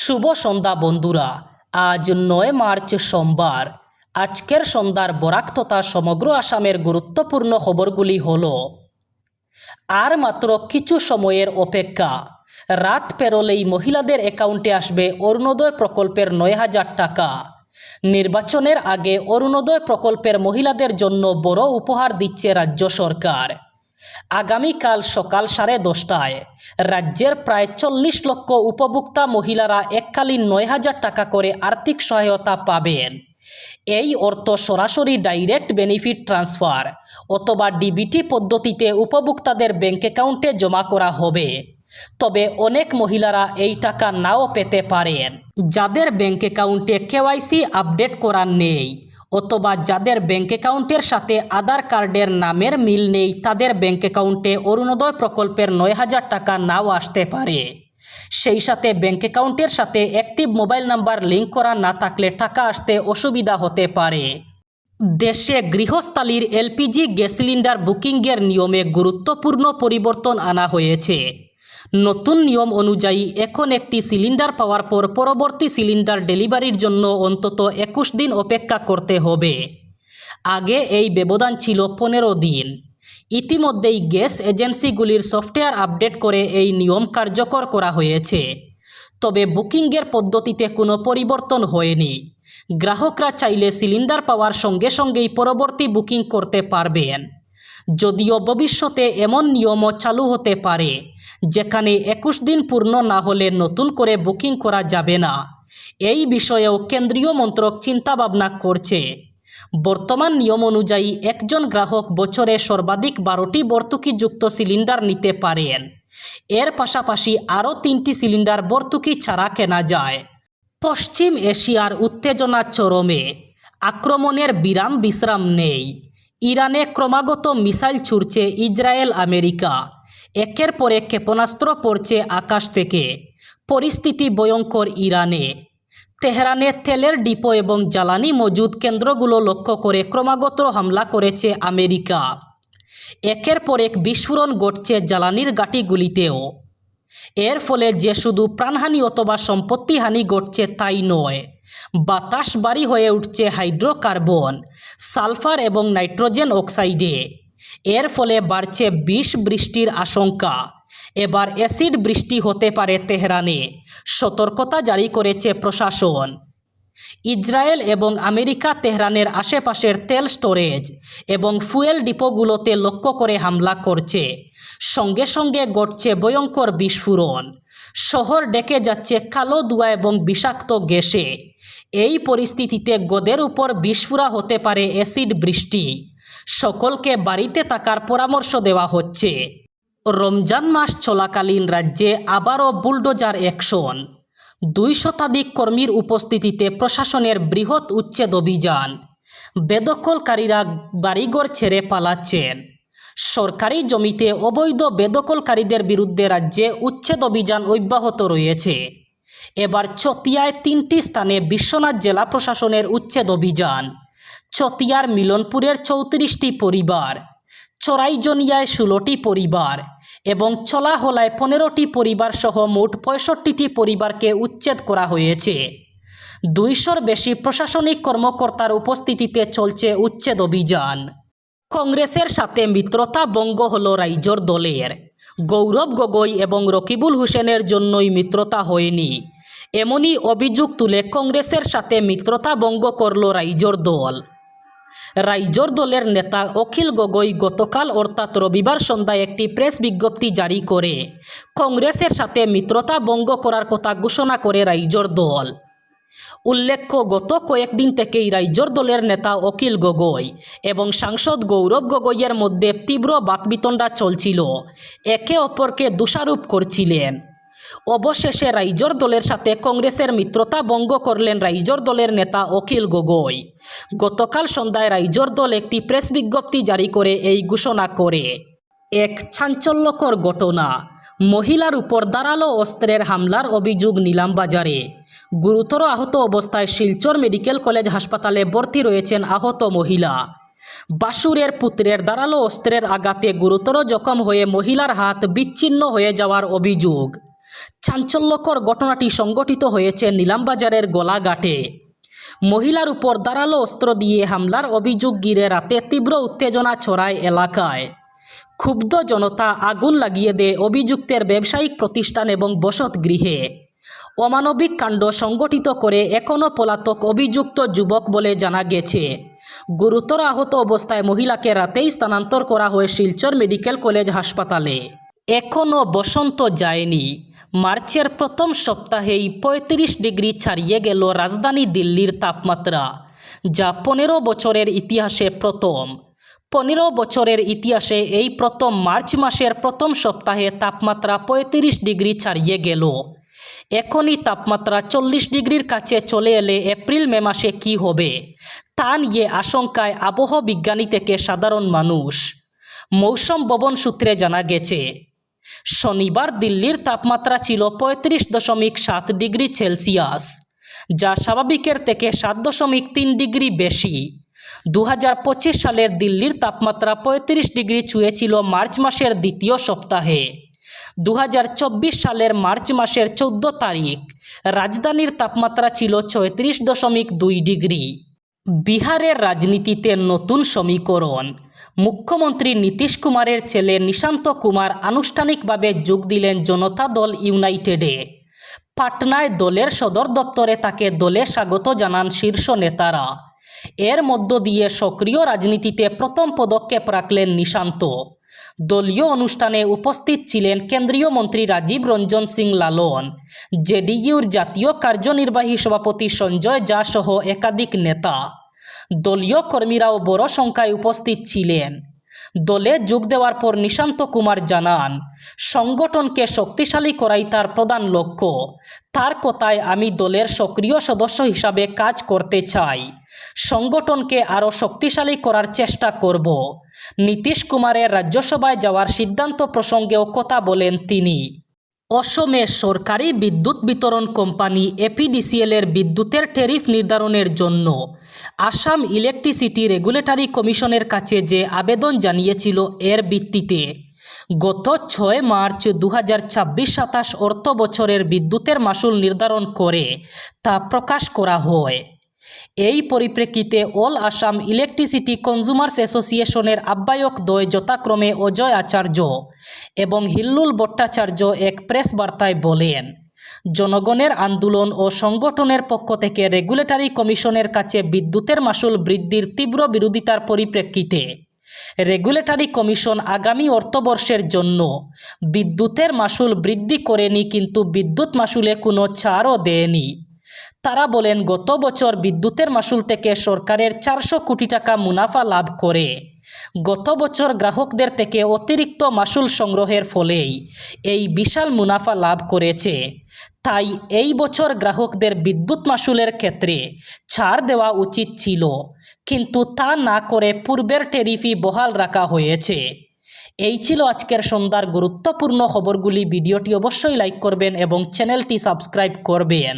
শুভ সন্ধ্যা বন্ধুরা। আজ ৯ মার্চ সোমবার। আজকের সন্ধ্যার বরাক তথা সমগ্র আসামের গুরুত্বপূর্ণ খবরগুলি হলো, আর মাত্র কিছু সময়ের অপেক্ষা, রাত পেরোলেই মহিলাদের অ্যাকাউন্টে আসবে অরুণোদয় প্রকল্পের ৯,০০০ টাকা। নির্বাচনের আগে অরুণোদয় প্রকল্পের মহিলাদের জন্য বড় উপহার দিচ্ছে রাজ্য সরকার। আগামীকাল সকাল 10:30টায় রাজ্যের প্রায় 40 লক্ষ উপভোক্তা মহিলারা এককালীন ৯,০০০ টাকা করে আর্থিক সহায়তা পাবেন। এই অর্থ সরাসরি ডাইরেক্ট বেনিফিট ট্রান্সফার অথবা ডিবিটি পদ্ধতিতে উপভোক্তাদের ব্যাংক অ্যাকাউন্টে জমা করা হবে। তবে অনেক মহিলারা এই টাকা নাও পেতে পারেন। যাদের ব্যাংক অ্যাকাউন্টে কেওয়াইসি আপডেট করা নেই অথবা যাদের ব্যাংক অ্যাকাউন্টের সাথে আধার কার্ডের নামের মিল নেই, তাদের ব্যাংক অ্যাকাউন্টে অরুণোদয় প্রকল্পের ৯,০০০ টাকা নাও আসতে পারে। সেই সাথে ব্যাংক অ্যাকাউন্টের সাথে অ্যাক্টিভ মোবাইল নাম্বার লিঙ্ক করা না থাকলে টাকা আসতে অসুবিধা হতে পারে। দেশে গৃহস্থালির এলপিজি গ্যাস সিলিন্ডার বুকিংয়ের নিয়মে গুরুত্বপূর্ণ পরিবর্তন আনা হয়েছে। নতুন নিয়ম অনুযায়ী এখন একটি সিলিন্ডার পাওয়ার পর পরবর্তী সিলিন্ডার ডেলিভারির জন্য অন্তত 21 দিন অপেক্ষা করতে হবে। আগে এই ব্যবধান ছিল 15 দিন। ইতিমধ্যেই গ্যাস এজেন্সিগুলির সফটওয়্যার আপডেট করে এই নিয়ম কার্যকর করা হয়েছে। তবে বুকিংয়ের পদ্ধতিতে কোনো পরিবর্তন হয়নি। গ্রাহকরা চাইলে সিলিন্ডার পাওয়ার সঙ্গে সঙ্গেই পরবর্তী বুকিং করতে পারবেন। যদিও ভবিষ্যতে এমন নিয়মও চালু হতে পারে যেখানে 21 দিন পূর্ণ না হলে নতুন করে বুকিং করা যাবে না। এই বিষয়েও কেন্দ্রীয় মন্ত্রক চিন্তাভাবনা করছে। বর্তমান নিয়ম অনুযায়ী একজন গ্রাহক বছরে সর্বাধিক 12টি ভর্তুকিযুক্ত সিলিন্ডার নিতে পারেন। এর পাশাপাশি আরও 3টি সিলিন্ডার ভর্তুকি ছাড়া কেনা যায়। পশ্চিম এশিয়ার উত্তেজনা চরমে, আক্রমণের বিশ্রাম নেই। ইরানে ক্রমাগত মিসাইল ছুড়ছে ইসরায়েল আমেরিকা। একের পর এক ক্ষেপণাস্ত্র পড়ছে আকাশ থেকে। পরিস্থিতি ভয়ঙ্কর ইরানে। তেহরানে তেলের ডিপো এবং জ্বালানি মজুদ কেন্দ্রগুলো লক্ষ্য করে ক্রমাগত হামলা করেছে আমেরিকা। একের পর এক বিস্ফোরণ ঘটছে জ্বালানির ঘাঁটিগুলিতেও। এর ফলে যে শুধু প্রাণহানি অথবা সম্পত্তিহানি ঘটছে তাই নয়, বাতাস ভারী হয়ে উঠছে হাইড্রোকার্বন, সালফার এবং নাইট্রোজেন অক্সাইডে। এর ফলে বাড়ছে বৃষ্টির আশঙ্কা। এবার অ্যাসিড বৃষ্টি হতে পারে তেহরানে, সতর্কতা জারি করেছে প্রশাসন। ইসরায়েল এবং আমেরিকা তেহরানের আশেপাশের তেল স্টোরেজ এবং ফুয়েল ডিপোগুলোতে লক্ষ্য করে হামলা করছে। সঙ্গে সঙ্গে ঘটছে ভয়ঙ্কর বিস্ফোরণ। শহর ডেকে যাচ্ছে কালো ধোঁয়া এবং বিষাক্ত গ্যাসে। এই পরিস্থিতিতে গদের উপর বিস্ফোরা হতে পারে অ্যাসিড বৃষ্টি। সকলকে বাড়িতে থাকার পরামর্শ দেওয়া হচ্ছে। রমজান মাস চলাকালীন রাজ্যে আবারও বুলডোজার অ্যাকশন। 2 শতাধিক কর্মীর উপস্থিতিতে প্রশাসনের বৃহৎ উচ্ছেদ অভিযান। বেদখলকারীরা বাড়িঘর ছেড়ে পালাচ্ছেন। সরকারি জমিতে অবৈধ বেদখলকারীদের বিরুদ্ধে রাজ্যে উচ্ছেদ অভিযান অব্যাহত রয়েছে। এবার চতিয়ায় 3টি স্থানে বিশ্বনাথ জেলা প্রশাসনের উচ্ছেদ অভিযান। চতিয়ার মিলনপুরের 34টি পরিবার, চরাইজনিয়ায় 16টি পরিবার এবং চলাহলায় 15টি পরিবার সহ মোট 65টি পরিবারকে উচ্ছেদ করা হয়েছে। 200-র বেশি প্রশাসনিক কর্মকর্তার উপস্থিতিতে চলছে উচ্ছেদ অভিযান। কংগ্রেসের সাথে মিত্রতা ভঙ্গ হল রাইজোর দলের। গৌরব গগৈ এবং রকিবুল হোসেনের জন্যই মিত্রতা হয়নি, এমনই অভিযোগ তুলে কংগ্রেসের সাথে মিত্রতা ভঙ্গ করল রাইজোর দল। রাইজোর দলের নেতা অখিল গগৈ গতকাল অর্থাৎ রবিবার সন্ধ্যায় একটি প্রেস বিজ্ঞপ্তি জারি করে কংগ্রেসের সাথে মিত্রতা ভঙ্গ করার কথা ঘোষণা করে রাইজোর দল। উল্লেখ্য, গত কয়েকদিন থেকেই রাইজোর দলের নেতা অখিল গগৈ এবং সাংসদ গৌরব গগৈয়ের মধ্যে তীব্র বাকবিতণ্ডা চলছিল। একে অপরকে দোষারোপ করছিলেন। অবশেষে রাইজোর দলের সাথে কংগ্রেসের মিত্রতা ভঙ্গ করলেন রাইজোর দলের নেতা অখিল গগৈ। গতকাল সন্ধ্যায় রাইজোর দল একটি প্রেস বিজ্ঞপ্তি জারি করে এই ঘোষণা করে। এক চাঞ্চল্যকর ঘটনা। মহিলার উপর ধারালো অস্ত্রের হামলার অভিযোগ নিলামবাজারে। গুরুতর আহত অবস্থায় শিলচর মেডিকেল কলেজ হাসপাতালে ভর্তি রয়েছেন আহত মহিলা। বাসুরের পুত্রের ধারালো অস্ত্রের আঘাতে গুরুতর জখম হয়ে মহিলার হাত বিচ্ছিন্ন হয়ে যাওয়ার অভিযোগ। চাঞ্চল্যকর ঘটনাটি সংঘটিত হয়েছে নিলামবাজারের গোলাঘাটে। মহিলার উপর ধারালো অস্ত্র দিয়ে হামলার অভিযোগ ঘিরে রাতে তীব্র উত্তেজনা ছড়ায় এলাকায়। ক্ষুব্ধ জনতা আগুন লাগিয়ে দেয় অভিযুক্তের ব্যবসায়িক প্রতিষ্ঠান এবং বসতগৃহে। অমানবিক কাণ্ড সংঘটিত করে এখনও পলাতক অভিযুক্ত যুবক বলে জানা গেছে। গুরুতর আহত অবস্থায় মহিলাকে রাতেই স্থানান্তর করা হয় শিলচর মেডিকেল কলেজ হাসপাতালে। এখনও বসন্ত যায়নি। মার্চের প্রথম সপ্তাহেই ৩৫ ডিগ্রি ছাড়িয়ে গেল রাজধানী দিল্লির তাপমাত্রা, যা ১৫ বছরের ইতিহাসে প্রথম। ১৫ বছরের ইতিহাসে এই প্রথম মার্চ মাসের প্রথম সপ্তাহে তাপমাত্রা ৩৫ ডিগ্রি ছাড়িয়ে গেল। এখনই তাপমাত্রা ৪০ ডিগ্রির কাছে চলে এলে এপ্রিল মে মাসে কী হবে তা নিয়ে আশঙ্কায় আবহাওয়া বিজ্ঞানী থেকে সাধারণ মানুষ। মৌসুম ভবন সূত্রে জানা গেছে, শনিবার দিল্লির তাপমাত্রা ছিল ৩৫.৭ ডিগ্রি সেলসিয়াস, যা স্বাভাবিকের থেকে ৭.৩ ডিগ্রি বেশি। ২০২৫ সালের দিল্লির তাপমাত্রা ৩৫ ডিগ্রি ছুঁয়েছিল মার্চ মাসের দ্বিতীয় সপ্তাহে। ২০২৪ সালের মার্চ মাসের ১৪ তারিখ রাজধানীর তাপমাত্রা ছিল ৩৬.২ ডিগ্রি। বিহারের রাজনীতিতে নতুন সমীকরণ। মুখ্যমন্ত্রী নীতিশ কুমারের ছেলে নিশান্ত কুমার আনুষ্ঠানিকভাবে যোগ দিলেন জনতা দল ইউনাইটেডে। পাটনায় দলের সদর দপ্তরে তাকে দলে স্বাগত জানান শীর্ষ নেতারা। এর মধ্য দিয়ে সক্রিয় রাজনীতিতে প্রথম পদক্ষেপ রাখলেন নিশান্ত। দলীয় অনুষ্ঠানে উপস্থিত ছিলেন কেন্দ্রীয় মন্ত্রী রাজীব রঞ্জন সিং লালন, জেডিইউর জাতীয় কার্যনির্বাহী সভাপতি সঞ্জয় ঝা সহ একাধিক নেতা। দলীয় কর্মীরাও বড় সংখ্যায় উপস্থিত ছিলেন। দলে যোগ দেওয়ার পর নিশান্ত কুমার জানান, সংগঠনকে শক্তিশালী করাই তার প্রধান লক্ষ্য। তার কথায়, আমি দলের সক্রিয় সদস্য হিসাবে কাজ করতে চাই। সংগঠনকে আরও শক্তিশালী করার চেষ্টা করব। নীতিশ কুমারের রাজ্যসভায় যাওয়ার সিদ্ধান্ত প্রসঙ্গেও কথা বলেন তিনি। অসমে সরকারি বিদ্যুৎ বিতরণ কোম্পানি এপিডিসিএলের বিদ্যুতের ট্যারিফ নির্ধারণের জন্য আসাম ইলেকট্রিসিটি রেগুলেটরি কমিশনের কাছে যে আবেদন জানিয়েছিল, এর ভিত্তিতে গত ৬ মার্চ ২০২৬-২৭ অর্থ বছরের বিদ্যুতের মাশুল নির্ধারণ করে তা প্রকাশ করা হয়। এই পরিপ্রেক্ষিতে অল আসাম ইলেকট্রিসিটি কনজিউমার্স অ্যাসোসিয়েশনের আহ্বায়ক দ্বয় যথাক্রমে অজয় আচার্য এবং হিল্লুল ভট্টাচার্য এক প্রেস বার্তায় বলেন, জনগণের আন্দোলন ও সংগঠনের পক্ষ থেকে রেগুলেটরি কমিশনের কাছে বিদ্যুতের মাশুল বৃদ্ধির তীব্র বিরোধিতার পরিপ্রেক্ষিতে রেগুলেটরি কমিশন আগামী অর্থবর্ষের জন্য বিদ্যুতের মাশুল বৃদ্ধি করেনি, কিন্তু বিদ্যুৎ মাশুলে কোনো ছাড়ও দেয়নি। তারা বলেন, গত বছর বিদ্যুতের মাশুল থেকে সরকারের ৪০০ কোটি টাকা মুনাফা লাভ করে গত বছর গ্রাহকদের থেকে অতিরিক্ত মাশুল সংগ্রহের ফলেই এই বিশাল মুনাফা লাভ করেছে। তাই এই বছর গ্রাহকদের বিদ্যুৎ মাশুলের ক্ষেত্রে ছাড় দেওয়া উচিত ছিল, কিন্তু তা না করে পূর্বের ট্যারিফই বহাল রাখা হয়েছে। এই ছিল আজকের সন্ধ্যার গুরুত্বপূর্ণ খবরগুলি। ভিডিওটি অবশ্যই লাইক করবেন এবং চ্যানেলটি সাবস্ক্রাইব করবেন।